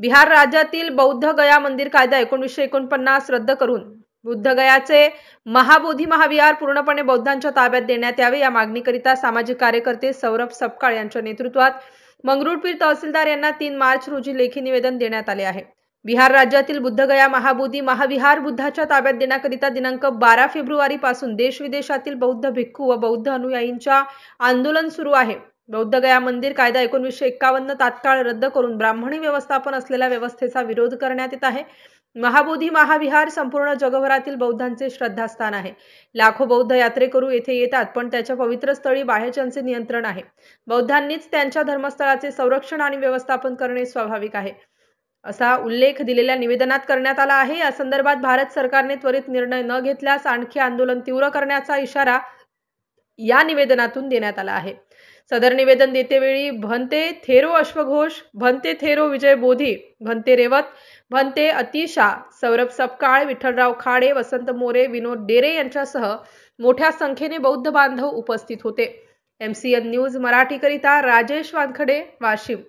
बिहार राज्यातील बौद्ध गया मंदिर कायदा 1949 रद्द करून बुद्धगयाचे महाबोधी महाविहार पूर्णपणे बौद्धांच्या ताब्यात देण्यात यावे या मागणीकरिता सामाजिक कार्यकर्ते सौरभ सपकाळ यांच्या नेतृत्वात मंगरुळपीर तहसीलदार यांना 3 मार्च रोजी लेखी निवेदन देण्यात आले आहे। बिहार राज्यातील बुद्धगया महाबोधी महाविहार बुद्धाच्या ताब्यात देण्याकरिता दिनांक 12 फेब्रुवारी पासून देश विदेशातील बौद्ध भिक्खू व बौद्ध अनुयायींच्या आंदोलन सुरू आहे। बौद्ध गया मंदिर कायदा 1951 तात्काळ रद्द करून ब्राह्मणी व्यवस्थापन असलेल्या व्यवस्थेचा विरोध करण्यात येत आहे। महाबोधी महाविहार संपूर्ण जगभरातील बौद्धांचे श्रद्धास्थान आहे। लाखो बौद्ध यात्रेकरू येथे येतात, पण त्याच्या पवित्र स्थळी बाहेरच्यांचे नियंत्रण आहे। बौद्धांनीच त्यांच्या धर्मस्थळाचे संरक्षण आणि व्यवस्थापन करणे स्वाभाविक आहे, असा उल्लेख दिलेल्या निवेदनात करण्यात आला आहे। या संदर्भात भारत सरकारने त्वरित निर्णय न घेतल्यास आणखी आंदोलन तीव्र करण्याचा इशारा या निवेदनातून देण्यात आला आहे। सदर निवेदन देतेवेळी भंते थेरो अश्वघोष, भंते थेरो विजय बोधी, भंते रेवत, भंते अतिशा, सौरभ सपकाळ, विठ्ठलराव खाडे, वसंत मोरे, विनोद डेरे यांच्यासह मोठ्या संख्येने बौद्ध बांधव उपस्थित होते। MCN न्यूज मराठी करिता राजेश वानखडे, वाशिम।